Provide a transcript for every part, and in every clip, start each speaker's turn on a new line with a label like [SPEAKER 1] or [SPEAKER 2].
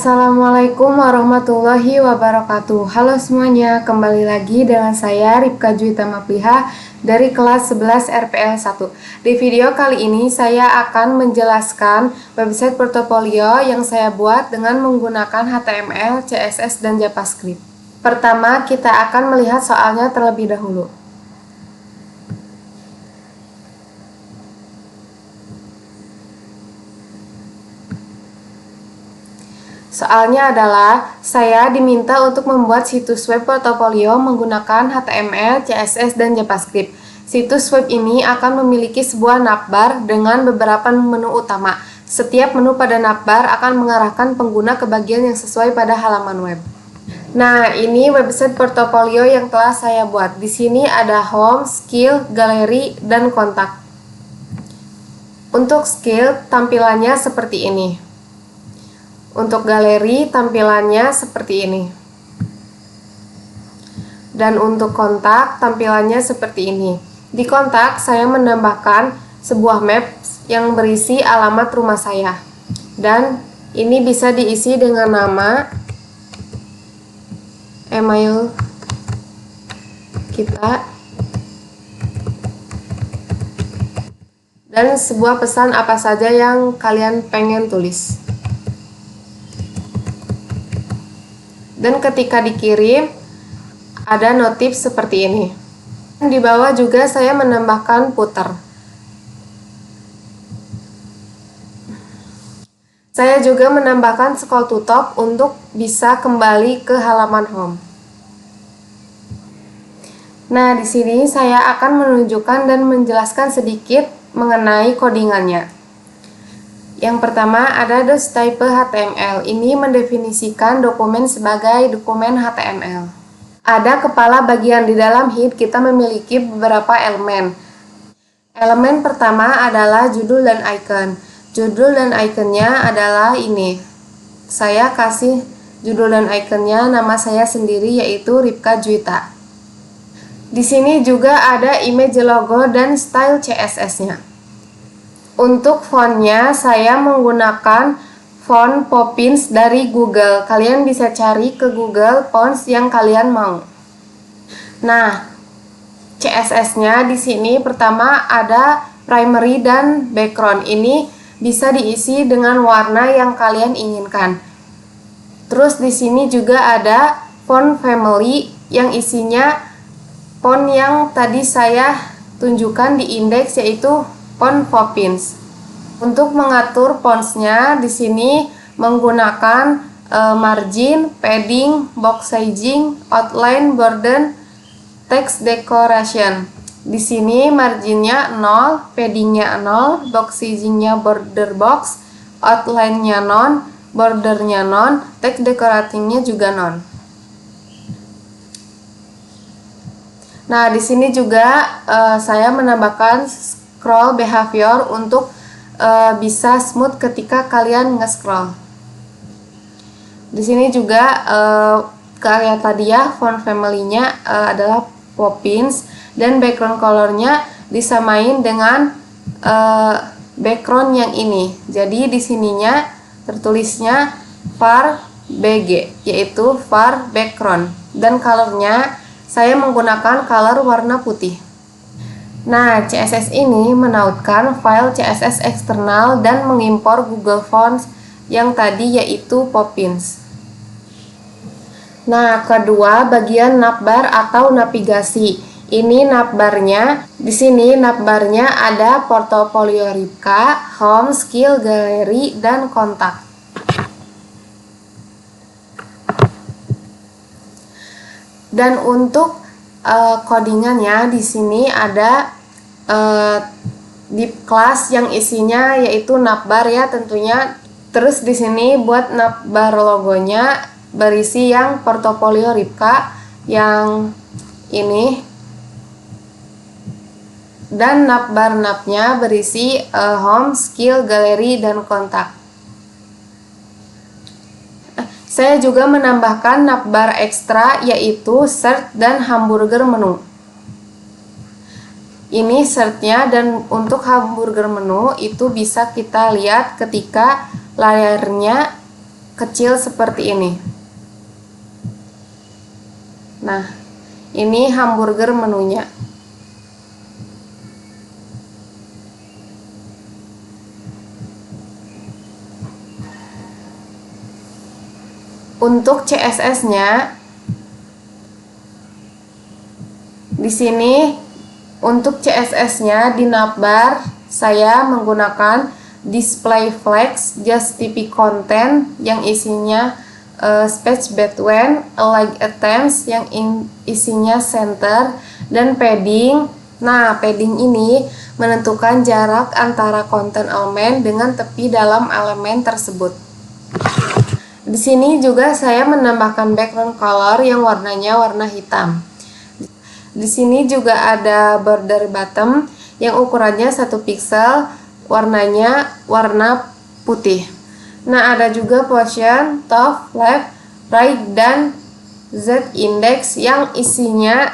[SPEAKER 1] Assalamualaikum warahmatullahi wabarakatuh. Halo semuanya, kembali lagi dengan saya Ripka Juwita Mapliha dari kelas 11 RPL 1. Di video kali ini saya akan menjelaskan website portofolio yang saya buat dengan menggunakan HTML, CSS, dan JavaScript. Pertama, kita akan melihat soalnya terlebih dahulu. Soalnya adalah saya diminta untuk membuat situs web portofolio menggunakan HTML, CSS, dan JavaScript. Situs web ini akan memiliki sebuah navbar dengan beberapa menu utama. Setiap menu pada navbar akan mengarahkan pengguna ke bagian yang sesuai pada halaman web. Nah, ini website portofolio yang telah saya buat. Di sini ada home, skill, galeri, dan kontak. Untuk skill, tampilannya seperti ini. Untuk galeri tampilannya seperti ini. Dan untuk kontak tampilannya seperti ini. Di kontak saya menambahkan sebuah maps yang berisi alamat rumah saya. Dan ini bisa diisi dengan nama, email kita, dan sebuah pesan apa saja yang kalian pengen tulis. Dan ketika dikirim, ada notif seperti ini. Di bawah juga saya menambahkan footer. Saya juga menambahkan scroll to top untuk bisa kembali ke halaman home. Nah, di sini saya akan menunjukkan dan menjelaskan sedikit mengenai codingannya. Yang pertama ada dostype HTML. Ini mendefinisikan dokumen sebagai dokumen HTML. Ada kepala bagian. Di dalam head kita memiliki beberapa elemen. Elemen pertama adalah judul dan icon. Judul dan iconnya adalah ini. Saya kasih judul dan iconnya nama saya sendiri, yaitu Ripka Juwita. Di sini juga ada image logo dan style CSS-nya. Untuk fontnya saya menggunakan font Poppins dari Google. Kalian bisa cari ke Google fonts yang kalian mau. Nah, CSS-nya di sini pertama ada primary dan background. Ini bisa diisi dengan warna yang kalian inginkan. Terus di sini juga ada font family yang isinya font yang tadi saya tunjukkan di indeks, yaitu font Poppins. Untuk mengatur fontsnya di sini menggunakan margin, padding, box sizing, outline, border, text decoration. Di sini marginnya 0, paddingnya 0, box sizingnya border box, outline-nya non, bordernya non, text decoratingnya juga non. Nah, di sini juga saya menambahkan scroll behavior untuk bisa smooth ketika kalian nge-scroll. Di sini juga kayak tadi ya, font family-nya adalah Poppins dan background color-nya disamain dengan background yang ini. Jadi di sininya tertulisnya var bg, yaitu var background, dan color-nya saya menggunakan color warna putih. Nah, CSS ini menautkan file CSS eksternal dan mengimpor Google Fonts yang tadi, yaitu Poppins. Nah, kedua bagian navbar atau navigasi. Ini navbarnya. Di sini navbarnya ada portofolio Ripka, home, skill, galeri, dan kontak. Dan untuk codingannya di sini ada di kelas yang isinya yaitu navbar ya tentunya. Terus di sini buat navbar logonya berisi yang portofolio Ripka yang ini, dan navbar-navnya berisi home, skill, galeri, dan kontak. Saya juga menambahkan navbar ekstra, yaitu search dan hamburger menu. Ini search-nya, dan untuk hamburger menu itu bisa kita lihat ketika layarnya kecil seperti ini. Nah, ini hamburger menunya. Untuk CSS-nya di sini, untuk CSS-nya di navbar saya menggunakan display flex just tp content yang isinya space between like items yang isinya center, dan padding. Nah, padding ini menentukan jarak antara konten elemen dengan tepi dalam elemen tersebut. Di sini juga saya menambahkan background color yang warnanya warna hitam. Di sini juga ada border bottom yang ukurannya 1 pixel, warnanya warna putih. Nah, ada juga position, top, left, right, dan Z index yang isinya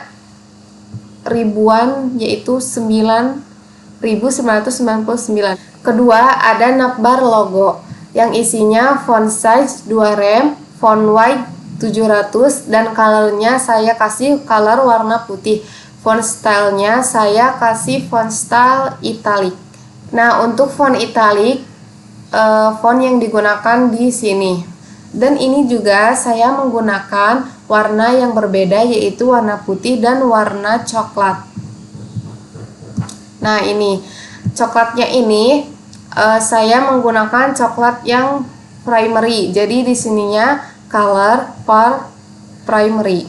[SPEAKER 1] ribuan, yaitu 9.999. Kedua, ada navbar logo yang isinya font size 2 rem, font white 700, dan colornya saya kasih color warna putih. Font stylenya saya kasih font style italic. Nah, untuk font italic, font yang digunakan di sini. Dan ini juga saya menggunakan warna yang berbeda, yaitu warna putih dan warna coklat. Nah, ini coklatnya ini saya menggunakan coklat yang primary. Jadi di sininya color for primary.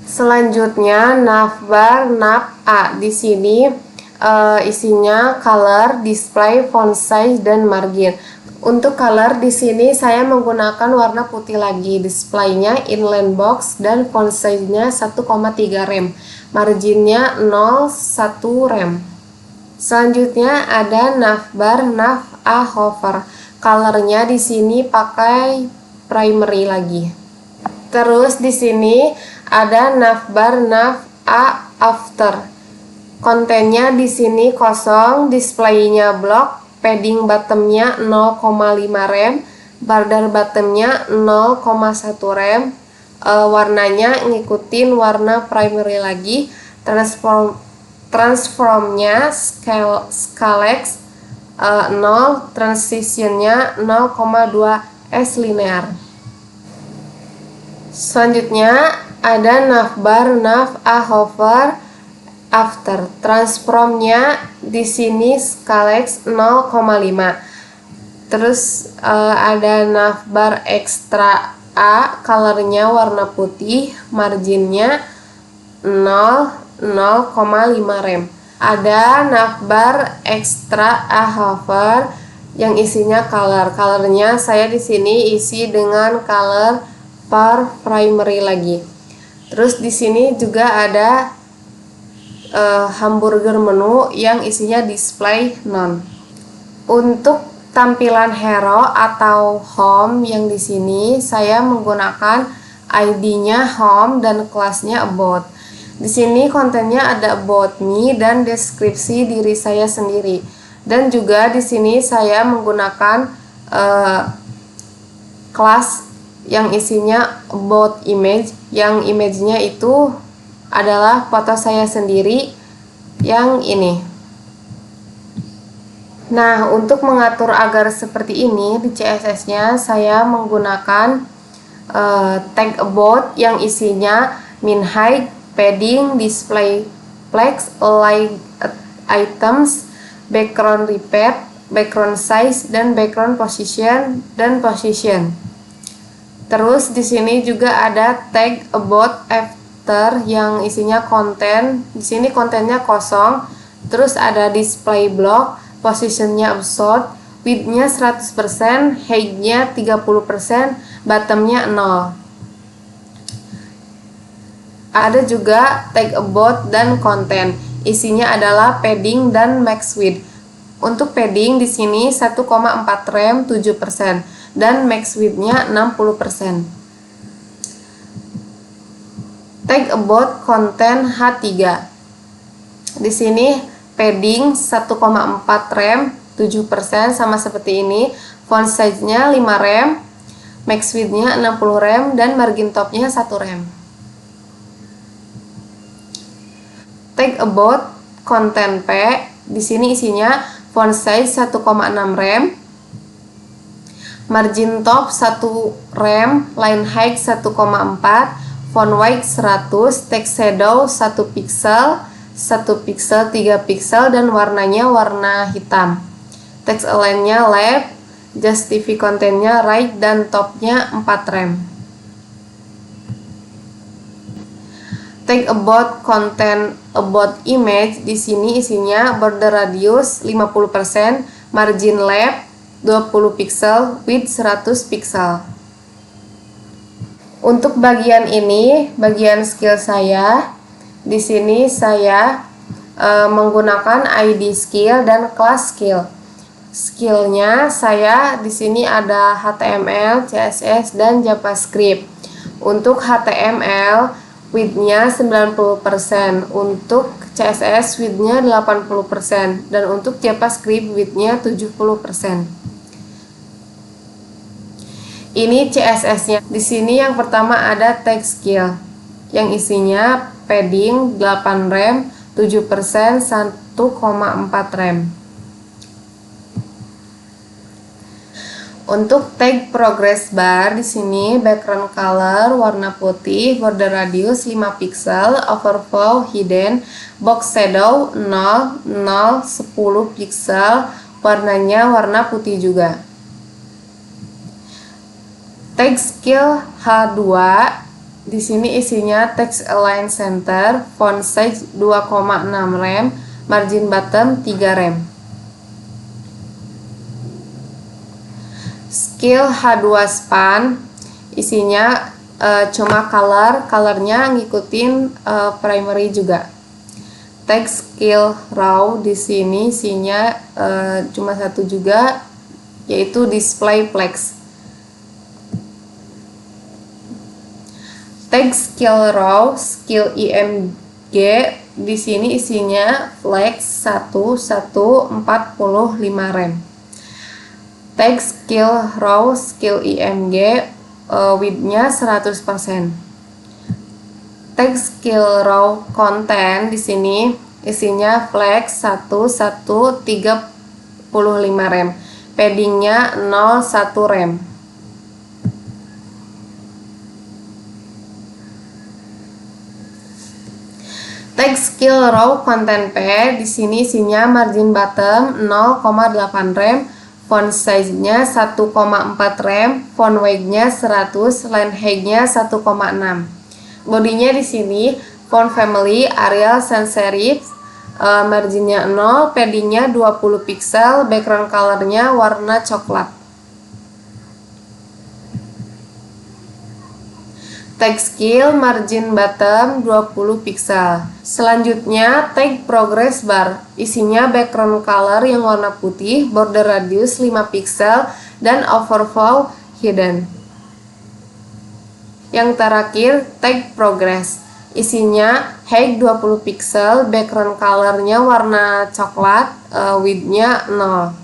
[SPEAKER 1] Selanjutnya navbar nav A. Di sini isinya color, display, font size, dan margin. Untuk color di sini saya menggunakan warna putih lagi. Displaynya inline box dan font size-nya 1,3 rem. Marginnya 0,1 rem. Selanjutnya ada navbar nav A hover. Colornya di sini pakai primary lagi. Terus di sini ada navbar nav A after. Kontennya di sini kosong, displaynya block, padding bottomnya 0,5 rem, border bottomnya 0,1 rem. Warnanya ngikutin warna primary lagi. Transformnya scalex 0, transitionnya 0,2 S linear. Selanjutnya ada navbar nav A hover after. Transformnya di sini scalex 0,5. Terus ada navbar extra A, colornya warna putih, marginnya 0,5 rem. Ada navbar extra A hover yang isinya color. Colornya saya di sini isi dengan color for primary lagi. Terus di sini juga ada hamburger menu yang isinya display none. Untuk tampilan hero atau home yang di sini saya menggunakan ID-nya home dan kelasnya about. Di sini kontennya ada about me dan deskripsi diri saya sendiri. Dan juga di sini saya menggunakan kelas yang isinya about image, yang image-nya itu adalah foto saya sendiri yang ini. Nah, untuk mengatur agar seperti ini di CSS-nya saya menggunakan tag about yang isinya min height, padding, display flex, like items, background repeat, background size, dan background position dan position. Terus di sini juga ada tag about after yang isinya konten. Di sini kontennya kosong. Terus ada display block, positionnya absurd, width-nya 100%, height-nya 30%, bottom-nya 0. Ada juga tag about dan konten. Isinya adalah padding dan max width. Untuk padding di sini 1,4 rem 7% dan max width-nya 60%. Tag about konten H3. Di sini padding 1,4 rem 7% sama seperti ini. font size-nya 5 rem, max width-nya 60 rem, dan margin top-nya 1 rem. Tag about content P, di sini isinya font size 1,6 rem, margin top 1 rem, line height 1,4, font weight 100, text shadow 1 pixel, 1 pixel, 3 pixel, dan warnanya warna hitam. Text align-nya left, justify content-nya right, dan top-nya 4 rem. Tag about content about image, di sini isinya border radius 50%, margin left 20 pixel, width 100 pixel. Untuk bagian ini, bagian skill saya, di sini saya menggunakan ID skill dan class skill. Skillnya saya di sini ada HTML, CSS, dan JavaScript. Untuk HTML width-nya 90%, untuk CSS width-nya 80%, dan untuk JavaScript width-nya 70%. Ini CSS-nya. Di sini yang pertama ada text skill yang isinya padding 8 rem, 7%, 1,4 rem. Untuk tag progress bar, di sini background color warna putih, border radius 5 pixel, overflow hidden, box shadow 0, 0, 10 pixel, warnanya warna putih juga. Tag skill H2, di sini isinya text align center, font size 2,6 rem, margin bottom 3 rem. Skill H2 span, isinya cuma colornya ngikutin primary juga. Tag skill raw, di sini isinya cuma satu juga, yaitu display flex. Tag skill raw, skill img, di sini isinya flex 1,45 rem. Tag skill raw, skill img, width-nya 100%. Tag skill raw content, di sini isinya flex 1,35 rem. Padding-nya 0,1 rem. Tag skill raw content P, di sini isinya margin bottom 0,8 rem, font size-nya 1,4 rem, font weight-nya 100, line height-nya 1,6. Bodinya di sini font family Arial sans serif, marginnya 0, padding-nya 20 pixel, background color-nya warna coklat. Tag skill margin bottom 20 pixel. Selanjutnya tag progress bar, isinya background color yang warna putih, border radius 5 pixel, dan overflow hidden. Yang terakhir tag progress, isinya height 20 pixel, background colornya warna coklat, width-nya 0.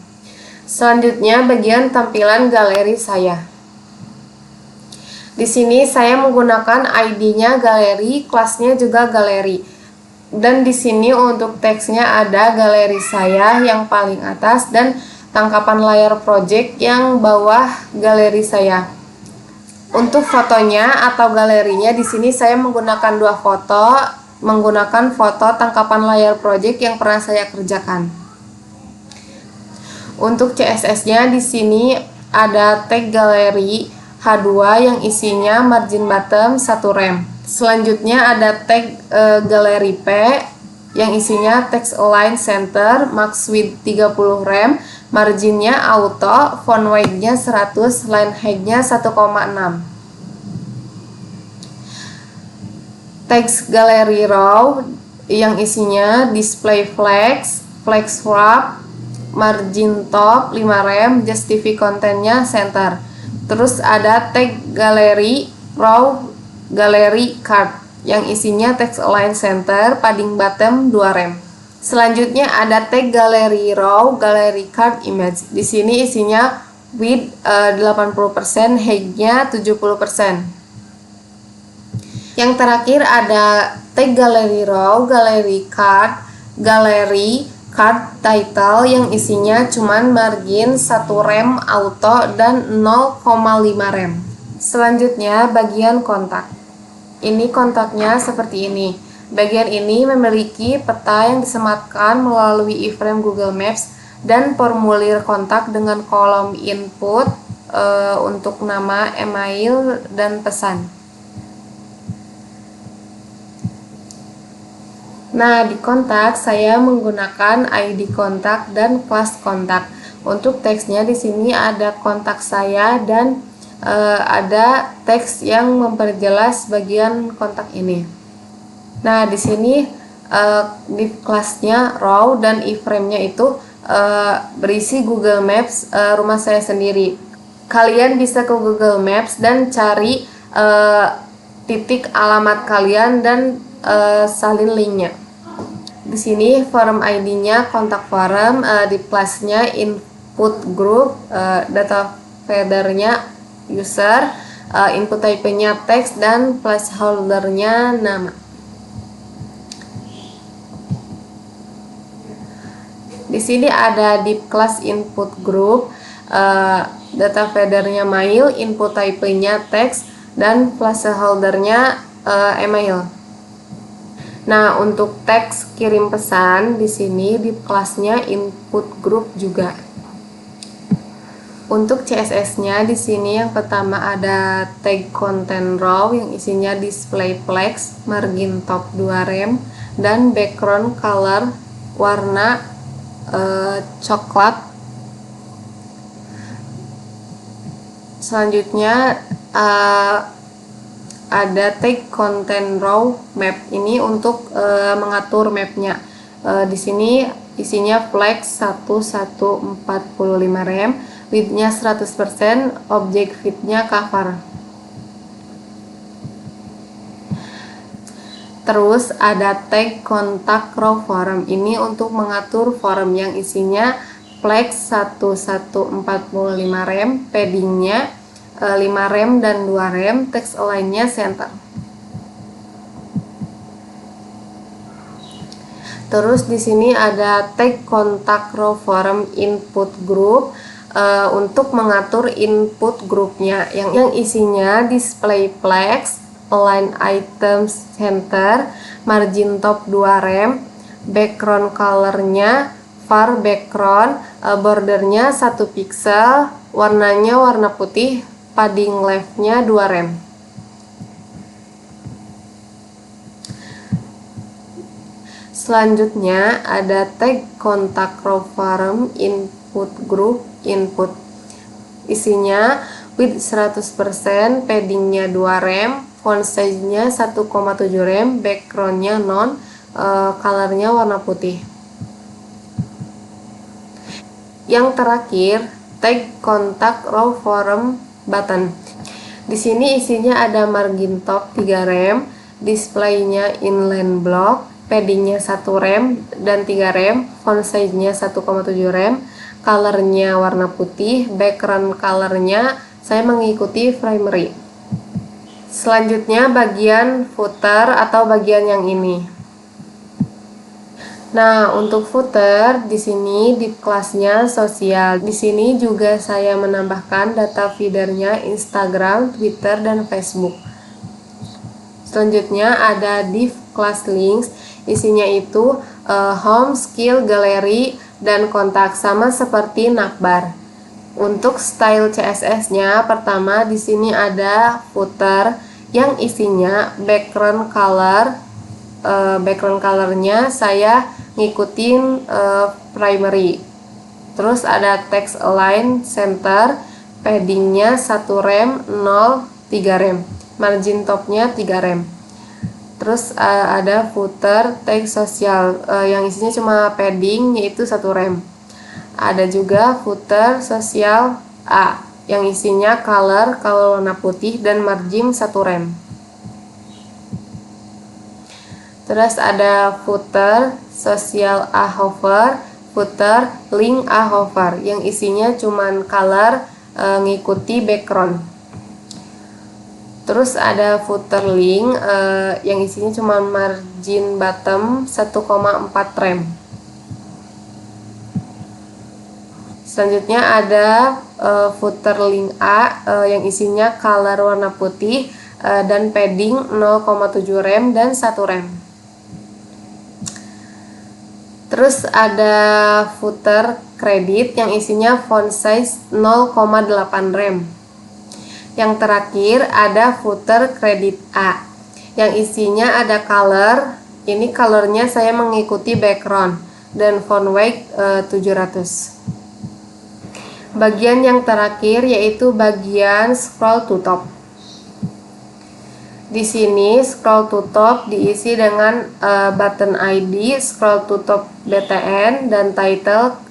[SPEAKER 1] Selanjutnya bagian tampilan galeri saya. Di sini saya menggunakan ID-nya galeri, kelasnya juga galeri. Dan di sini untuk teksnya ada galeri saya yang paling atas dan tangkapan layar project yang bawah galeri saya. Untuk fotonya atau galerinya di sini saya menggunakan dua foto, menggunakan foto tangkapan layar project yang pernah saya kerjakan. Untuk CSS-nya di sini ada tag galeri H2 yang isinya margin bottom 1 rem. Selanjutnya ada tag galeri P yang isinya text align center, max width 30 rem, marginnya auto, font weight-nya 100, line height-nya 1,6. Text galeri raw yang isinya display flex, flex wrap, margin top 5 rem, justify content-nya center. Terus ada tag galeri raw galeri card yang isinya text align center, padding bottom 2 rem. Selanjutnya ada tag galeri raw galeri card image. Di sini isinya width 80%, height-nya 70%. Yang terakhir ada tag gallery row, gallery card, gallery card title yang isinya cuman margin 1 rem auto dan 0,5 rem. Selanjutnya bagian kontak. Ini kontaknya seperti ini. Bagian ini memiliki peta yang disematkan melalui iframe Google Maps dan formulir kontak dengan kolom input untuk nama, email, dan pesan. Nah, di kontak saya menggunakan ID kontak dan kelas kontak. Untuk teksnya di sini ada kontak saya dan ada teks yang memperjelas bagian kontak ini. Nah, di sini di kelasnya raw dan iframe-nya itu berisi Google Maps rumah saya sendiri. Kalian bisa ke Google Maps dan cari titik alamat kalian dan salin linknya. Di sini form ID-nya kontak form, di kelasnya input group, data feeder-nya user, input type-nya teks, dan placeholder-nya nama. Di sini ada di kelas input group, data feeder-nya mail, input type-nya teks, dan placeholder-nya email. Nah, untuk teks kirim pesan di sini di kelasnya input group juga. Untuk CSS-nya di sini yang pertama ada tag content row yang isinya display flex, margin top 2 rem, dan background color warna coklat. Selanjutnya ada tag content row map, ini untuk mengatur mapnya. Di sini isinya flex 1145 rem, width-nya 100%, object fit-nya cover. Terus ada tag kontak row form, ini untuk mengatur form yang isinya flex 1145 rem, padding-nya 5 rem dan 2 rem, text align-nya center. Terus di sini ada tag kontak row form input group untuk mengatur input grupnya yang isinya display flex, align items center, margin top 2 rem, background color-nya var background, bordernya 1 pixel, warnanya warna putih, padding left-nya 2 rem. Selanjutnya ada tag kontak row form input group input. Isinya width 100%, padding-nya 2 rem, font size-nya 1,7 rem, background-nya non, color-nya warna putih. Yang terakhir, tag kontak row form button. Di sini isinya ada margin top 3 rem, display-nya inline block, padding-nya 1 rem dan 3 rem, font size-nya 1,7 rem, color-nya warna putih, background color-nya saya mengikuti primary. Selanjutnya bagian footer atau bagian yang ini. Nah, untuk footer di sini di kelasnya sosial. Di sini juga saya menambahkan data feedernya Instagram, Twitter, dan Facebook. Selanjutnya ada div class links. Isinya itu home, skill, gallery, dan kontak, sama seperti navbar. Untuk style CSS-nya, pertama di sini ada footer yang isinya background color. Background color-nya saya ngikutin primary. Terus ada text align center, padding-nya 1 rem, 0, 3 rem, margin top-nya 3 rem. Terus ada footer tag sosial yang isinya cuma padding yaitu 1 rem. Ada juga footer sosial A yang isinya color warna putih dan margin 1 rem. Terus ada footer social A hover, footer link A hover yang isinya cuman color ngikuti background. Terus ada footer link yang isinya cuma margin bottom 1,4 rem. Selanjutnya ada footer link A yang isinya color warna putih dan padding 0,7 rem dan 1 rem. Terus ada footer kredit yang isinya font size 0,8 rem. Yang terakhir ada footer kredit A yang isinya ada color. Ini colornya saya mengikuti background dan font weight 700. Bagian yang terakhir yaitu bagian scroll to top. Di sini scroll to top diisi dengan button ID, scroll to top BTN, dan title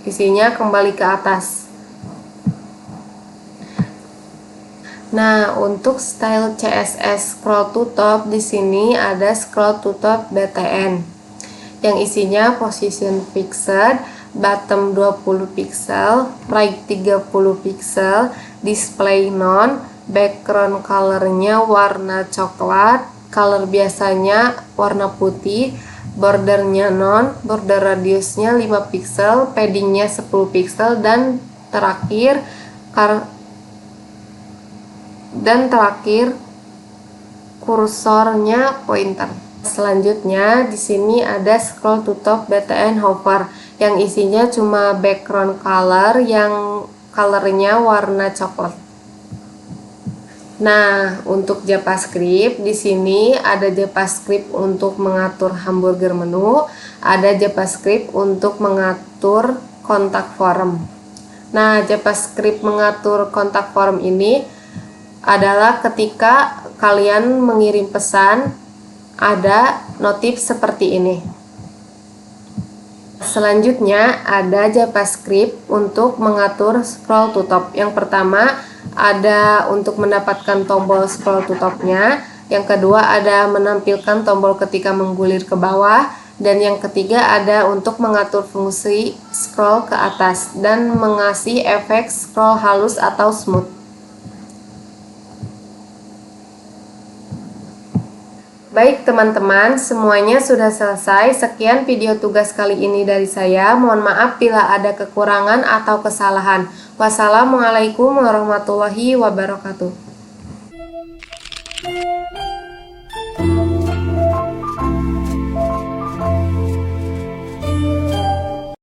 [SPEAKER 1] isinya kembali ke atas. Nah, untuk style CSS scroll to top di sini ada scroll to top BTN yang isinya position fixed, bottom 20 pixel, right 30 pixel, display none, background colornya warna coklat, color biasanya warna putih, bordernya none, border radiusnya 5 pixel, paddingnya 10 pixel, dan terakhir kursornya pointer. Selanjutnya di sini ada scroll to top BTN hover yang isinya cuma background color yang colornya warna coklat. Nah, untuk JavaScript di sini ada JavaScript untuk mengatur hamburger menu, ada JavaScript untuk mengatur kontak form. Nah, JavaScript mengatur kontak form ini adalah ketika kalian mengirim pesan ada notif seperti ini. Selanjutnya ada JavaScript untuk mengatur scroll to top. Yang pertama ada untuk mendapatkan tombol scroll to topnya, yang kedua ada menampilkan tombol ketika menggulir ke bawah, dan yang ketiga ada untuk mengatur fungsi scroll ke atas dan mengasih efek scroll halus atau smooth. Baik teman-teman, semuanya sudah selesai. Sekian video tugas kali ini dari saya. Mohon maaf bila ada kekurangan atau kesalahan. Wassalamualaikum warahmatullahi wabarakatuh.